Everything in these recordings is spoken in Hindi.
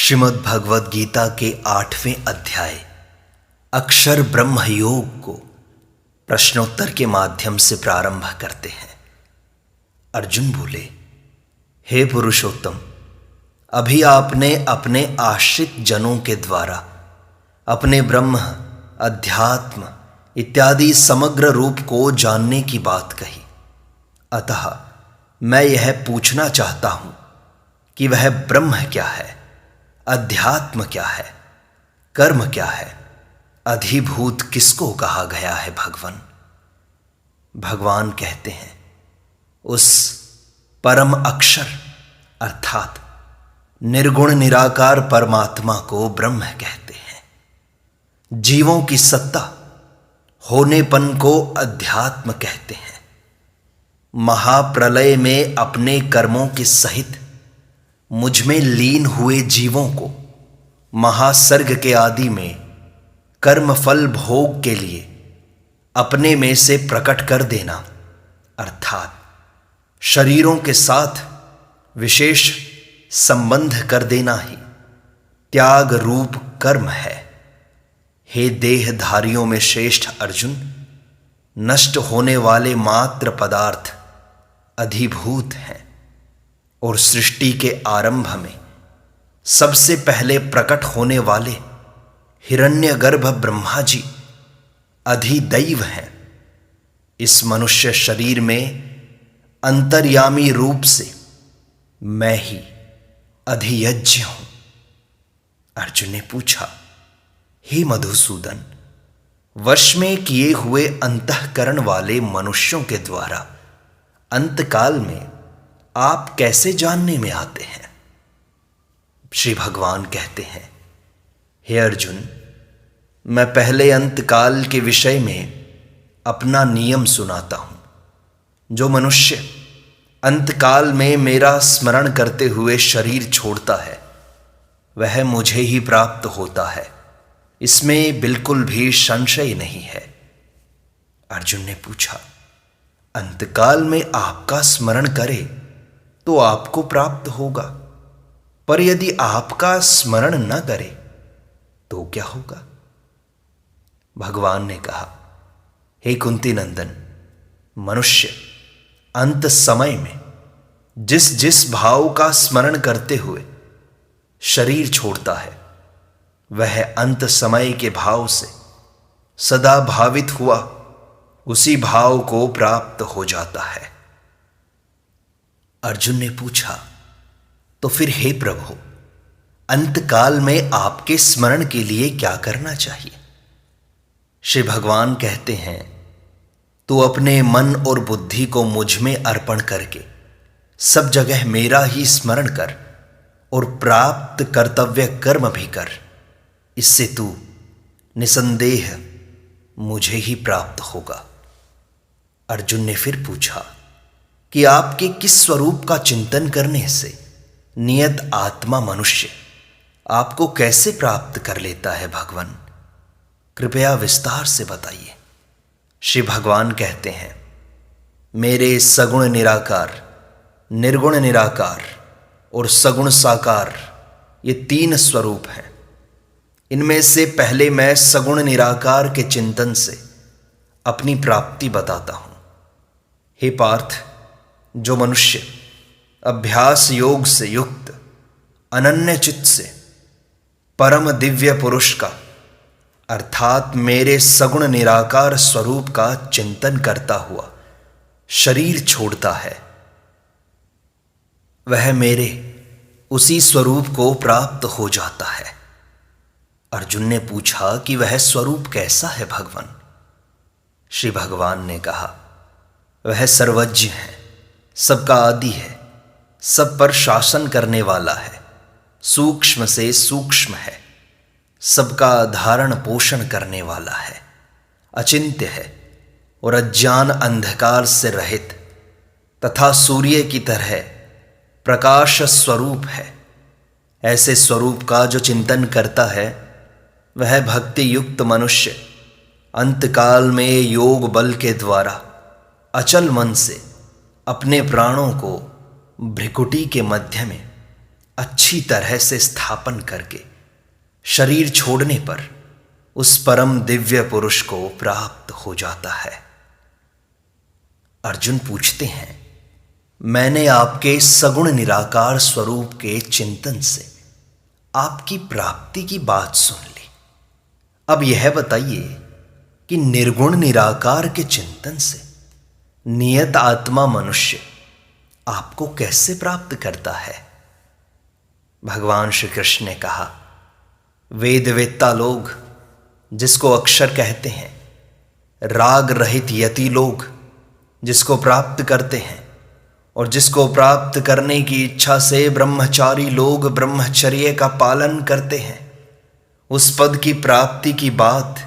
श्रीमद् भगवद गीता के 8वें अध्याय अक्षर ब्रह्म योग को प्रश्नोत्तर के माध्यम से प्रारंभ करते हैं। अर्जुन बोले, हे पुरुषोत्तम, अभी आपने अपने आश्रित जनों के द्वारा अपने ब्रह्म, अध्यात्म इत्यादि समग्र रूप को जानने की बात कही। अतः मैं यह पूछना चाहता हूं कि वह ब्रह्म क्या है, अध्यात्म क्या है, कर्म क्या है, अधिभूत किसको कहा गया है। भगवान कहते हैं, उस परम अक्षर अर्थात निर्गुण निराकार परमात्मा को ब्रह्म कहते हैं। जीवों की सत्ता होनेपन को अध्यात्म कहते हैं। महाप्रलय में अपने कर्मों के सहित मुझ में लीन हुए जीवों को महासर्ग के आदि में कर्म फल भोग के लिए अपने में से प्रकट कर देना अर्थात शरीरों के साथ विशेष संबंध कर देना ही त्याग रूप कर्म है। हे देहधारियों में श्रेष्ठ अर्जुन, नष्ट होने वाले मात्र पदार्थ अधिभूत हैं और सृष्टि के आरंभ में सबसे पहले प्रकट होने वाले हिरण्यगर्भ ब्रह्मा जी अधिदैव हैं। इस मनुष्य शरीर में अंतर्यामी रूप से मैं ही अधियज्ञ हूं। अर्जुन ने पूछा, हे मधुसूदन, वश में किए हुए अंतःकरण वाले मनुष्यों के द्वारा अंतकाल में आप कैसे जानने में आते हैं। श्री भगवान कहते हैं, हे अर्जुन, मैं पहले अंतकाल के विषय में अपना नियम सुनाता हूं। जो मनुष्य अंतकाल में मेरा स्मरण करते हुए शरीर छोड़ता है वह मुझे ही प्राप्त होता है, इसमें बिल्कुल भी संशय नहीं है। अर्जुन ने पूछा, अंतकाल में आपका स्मरण करे तो आपको प्राप्त होगा, पर यदि आपका स्मरण न करे तो क्या होगा। भगवान ने कहा, हे कुंती नंदन, मनुष्य अंत समय में जिस जिस भाव का स्मरण करते हुए शरीर छोड़ता है वह अंत समय के भाव से सदा भावित हुआ उसी भाव को प्राप्त हो जाता है। अर्जुन ने पूछा, तो फिर हे प्रभु, अंतकाल में आपके स्मरण के लिए क्या करना चाहिए। श्री भगवान कहते हैं, तू अपने मन और बुद्धि को मुझ में अर्पण करके सब जगह मेरा ही स्मरण कर और प्राप्त कर्तव्य कर्म भी कर। इससे तू निसंदेह मुझे ही प्राप्त होगा। अर्जुन ने फिर पूछा कि आपके किस स्वरूप का चिंतन करने से नियत आत्मा मनुष्य आपको कैसे प्राप्त कर लेता है भगवान, कृपया विस्तार से बताइए। श्री भगवान कहते हैं, मेरे सगुण निराकार, निर्गुण निराकार और सगुण साकार ये 3 स्वरूप हैं। इनमें से पहले मैं सगुण निराकार के चिंतन से अपनी प्राप्ति बताता हूं। हे पार्थ, जो मनुष्य अभ्यास योग से युक्त अनन्य चित्त से परम दिव्य पुरुष का अर्थात मेरे सगुण निराकार स्वरूप का चिंतन करता हुआ शरीर छोड़ता है वह मेरे उसी स्वरूप को प्राप्त हो जाता है। अर्जुन ने पूछा कि वह स्वरूप कैसा है भगवान। श्री भगवान ने कहा, वह सर्वज्ञ है, सबका आदि है, सब पर शासन करने वाला है, सूक्ष्म से सूक्ष्म है, सबका धारण पोषण करने वाला है, अचिंत्य है और अज्ञान अंधकार से रहित तथा सूर्य की तरह प्रकाश स्वरूप है। ऐसे स्वरूप का जो चिंतन करता है वह भक्ति युक्त मनुष्य अंतकाल में योग बल के द्वारा अचल मन से अपने प्राणों को भ्रिकुटी के मध्य में अच्छी तरह से स्थापन करके शरीर छोड़ने पर उस परम दिव्य पुरुष को प्राप्त हो जाता है। अर्जुन पूछते हैं, मैंने आपके सगुण निराकार स्वरूप के चिंतन से आपकी प्राप्ति की बात सुन ली। अब यह बताइए कि निर्गुण निराकार के चिंतन से नियत आत्मा मनुष्य आपको कैसे प्राप्त करता है? भगवान श्री कृष्ण ने कहा, वेदवेत्ता लोग जिसको अक्षर कहते हैं, राग रहित यति लोग जिसको प्राप्त करते हैं, और जिसको प्राप्त करने की इच्छा से ब्रह्मचारी लोग ब्रह्मचर्य का पालन करते हैं, उस पद की प्राप्ति की बात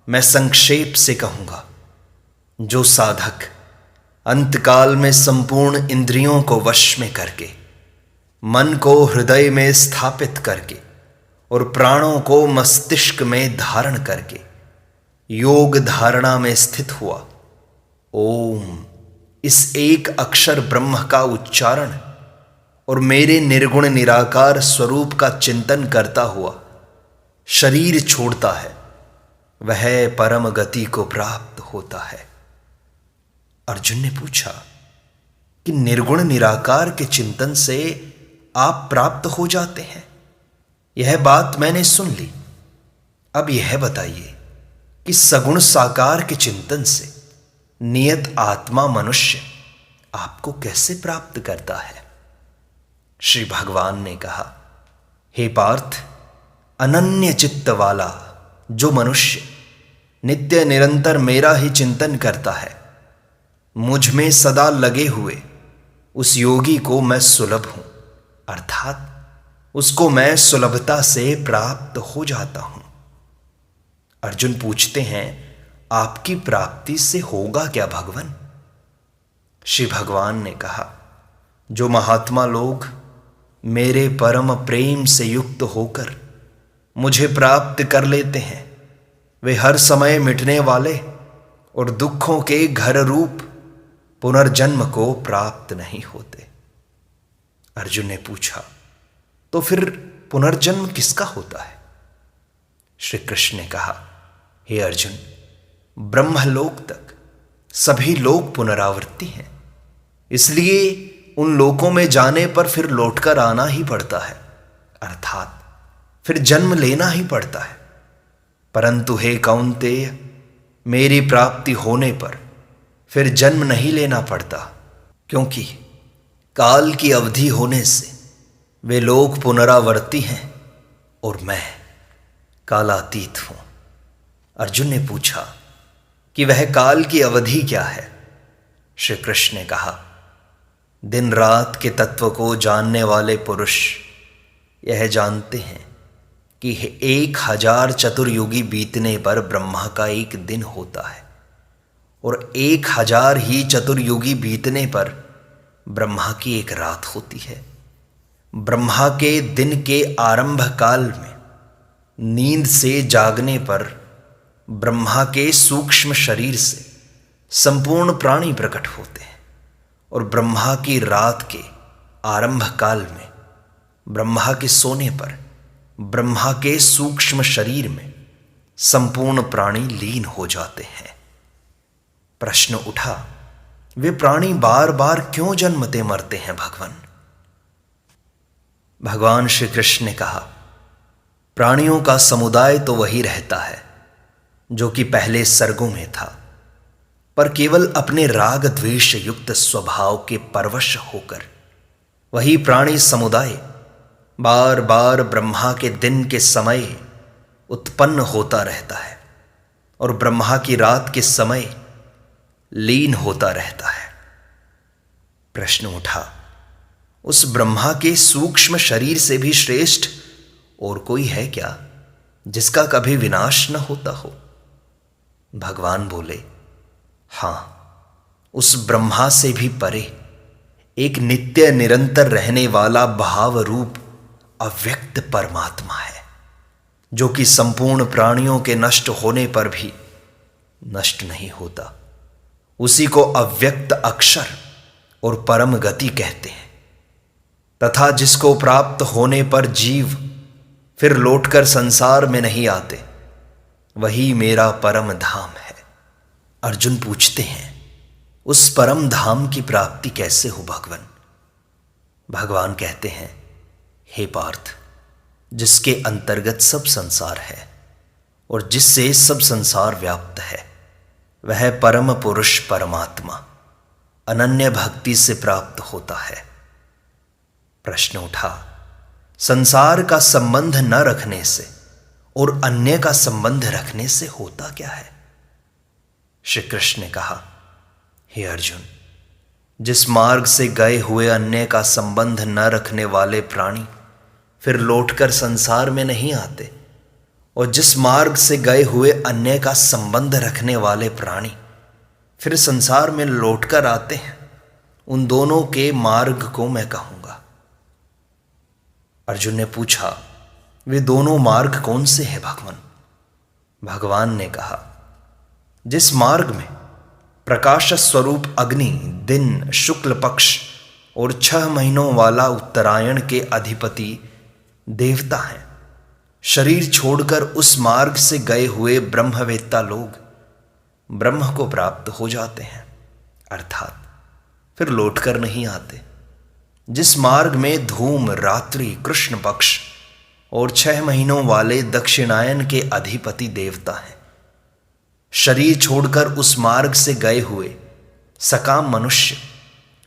मैं संक्षेप से कहूँगा। जो साधक अंतकाल में संपूर्ण इंद्रियों को वश में करके, मन को हृदय में स्थापित करके और प्राणों को मस्तिष्क में धारण करके योग धारणा में स्थित हुआ, ओम इस एक अक्षर ब्रह्म का उच्चारण और मेरे निर्गुण निराकार स्वरूप का चिंतन करता हुआ शरीर छोड़ता है, वह परम गति को प्राप्त होता है। अर्जुन ने पूछा कि निर्गुण निराकार के चिंतन से आप प्राप्त हो जाते हैं, यह बात मैंने सुन ली। अब यह बताइए कि सगुण साकार के चिंतन से नियत आत्मा मनुष्य आपको कैसे प्राप्त करता है? श्री भगवान ने कहा, हे पार्थ, अनन्य चित्त वाला जो मनुष्य नित्य निरंतर मेरा ही चिंतन करता है, मुझ में सदा लगे हुए उस योगी को मैं सुलभ हूं, अर्थात उसको मैं सुलभता से प्राप्त हो जाता हूं। अर्जुन पूछते हैं, आपकी प्राप्ति से होगा क्या भगवान? श्री भगवान ने कहा, जो महात्मा लोग मेरे परम प्रेम से युक्त होकर मुझे प्राप्त कर लेते हैं, वे हर समय मिटने वाले और दुखों के घर रूप पुनर्जन्म को प्राप्त नहीं होते। अर्जुन ने पूछा, तो फिर पुनर्जन्म किसका होता है? श्री कृष्ण ने कहा, हे अर्जुन, ब्रह्मलोक तक सभी लोग पुनरावृत्ति हैं, इसलिए उन लोकों में जाने पर फिर लौटकर आना ही पड़ता है, अर्थात फिर जन्म लेना ही पड़ता है। परंतु हे कौन्तेय, मेरी प्राप्ति होने पर फिर जन्म नहीं लेना पड़ता, क्योंकि काल की अवधि होने से वे लोग पुनरावर्ती हैं और मैं कालातीत हूं। अर्जुन ने पूछा कि वह काल की अवधि क्या है? श्री कृष्ण ने कहा, दिन रात के तत्व को जानने वाले पुरुष यह जानते हैं कि 1000 चतुर्युगी बीतने पर ब्रह्मा का एक दिन होता है, और 1000 ही चतुर्युगी बीतने पर ब्रह्मा की एक रात होती है। ब्रह्मा के दिन के आरंभ काल में नींद से जागने पर ब्रह्मा के सूक्ष्म शरीर से संपूर्ण प्राणी प्रकट होते हैं, और ब्रह्मा की रात के आरंभ काल में ब्रह्मा के सोने पर ब्रह्मा के सूक्ष्म शरीर में संपूर्ण प्राणी लीन हो जाते हैं। प्रश्न उठा, वे प्राणी बार बार क्यों जन्मते मरते हैं भगवान? भगवान श्री कृष्ण ने कहा, प्राणियों का समुदाय तो वही रहता है जो कि पहले सर्गों में था, पर केवल अपने राग द्वेष युक्त स्वभाव के परवश होकर वही प्राणी समुदाय बार बार ब्रह्मा के दिन के समय उत्पन्न होता रहता है और ब्रह्मा की रात के समय लीन होता रहता है। प्रश्न उठा, उस ब्रह्मा के सूक्ष्म शरीर से भी श्रेष्ठ और कोई है क्या जिसका कभी विनाश न होता हो? भगवान बोले, हां, उस ब्रह्मा से भी परे एक नित्य निरंतर रहने वाला भाव रूप अव्यक्त परमात्मा है, जो कि संपूर्ण प्राणियों के नष्ट होने पर भी नष्ट नहीं होता। उसी को अव्यक्त अक्षर और परम गति कहते हैं। तथा जिसको प्राप्त होने पर जीव फिर लौटकर संसार में नहीं आते, वही मेरा परम धाम है। अर्जुन पूछते हैं, उस परम धाम की प्राप्ति कैसे हो भगवान? भगवान कहते हैं, हे पार्थ, जिसके अंतर्गत सब संसार है और जिससे सब संसार व्याप्त है, वह परम पुरुष परमात्मा अनन्य भक्ति से प्राप्त होता है। प्रश्न उठा, संसार का संबंध न रखने से और अन्य का संबंध रखने से होता क्या है? श्री कृष्ण ने कहा, हे अर्जुन, जिस मार्ग से गए हुए अन्य का संबंध न रखने वाले प्राणी फिर लौटकर संसार में नहीं आते, और जिस मार्ग से गए हुए अन्य का संबंध रखने वाले प्राणी फिर संसार में लौटकर आते हैं, उन दोनों के मार्ग को मैं कहूंगा। अर्जुन ने पूछा, वे दोनों मार्ग कौन से हैं भगवान? भगवान ने कहा, जिस मार्ग में प्रकाश स्वरूप अग्नि दिन शुक्ल पक्ष और 6 महीनों वाला उत्तरायण के अधिपति देवता हैं, शरीर छोड़कर उस मार्ग से गए हुए ब्रह्मवेत्ता लोग ब्रह्म को प्राप्त हो जाते हैं, अर्थात फिर लौटकर नहीं आते। जिस मार्ग में धूम रात्रि कृष्ण पक्ष और 6 महीनों वाले दक्षिणायन के अधिपति देवता हैं, शरीर छोड़कर उस मार्ग से गए हुए सकाम मनुष्य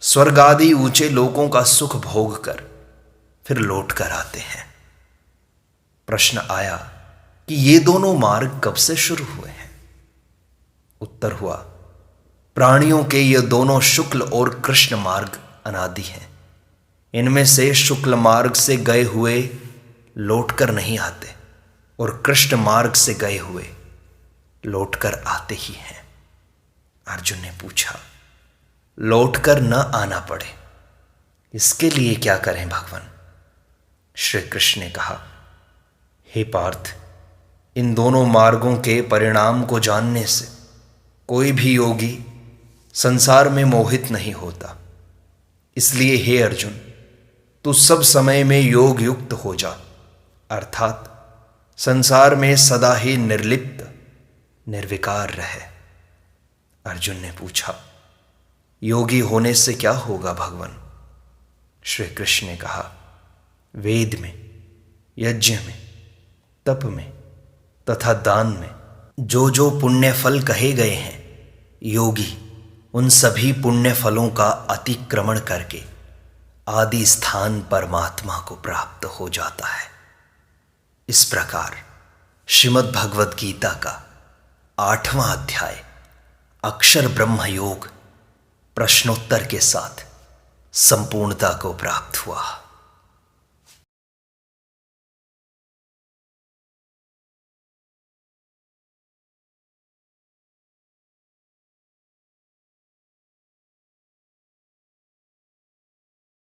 स्वर्ग आदि ऊंचे लोकों का सुख भोग कर फिर लौट कर आते हैं। प्रश्न आया कि ये दोनों मार्ग कब से शुरू हुए हैं? उत्तर हुआ, प्राणियों के ये दोनों शुक्ल और कृष्ण मार्ग अनादि हैं। इनमें से शुक्ल मार्ग से गए हुए लौटकर नहीं आते और कृष्ण मार्ग से गए हुए लौटकर आते ही हैं। अर्जुन ने पूछा, लौटकर न आना पड़े इसके लिए क्या करें भगवान? श्री कृष्ण ने कहा, हे पार्थ, इन दोनों मार्गों के परिणाम को जानने से कोई भी योगी संसार में मोहित नहीं होता। इसलिए हे अर्जुन, तू सब समय में योग युक्त हो जा, अर्थात संसार में सदा ही निर्लिप्त निर्विकार रहे। अर्जुन ने पूछा, योगी होने से क्या होगा भगवान? श्री कृष्ण ने कहा, वेद में, यज्ञ में, तप में तथा दान में जो जो पुण्य फल कहे गए हैं, योगी उन सभी पुण्य फलों का अतिक्रमण करके आदि स्थान परमात्मा को प्राप्त हो जाता है। इस प्रकार श्रीमद् भगवद गीता का 8वां अध्याय अक्षर ब्रह्म योग प्रश्नोत्तर के साथ संपूर्णता को प्राप्त हुआ।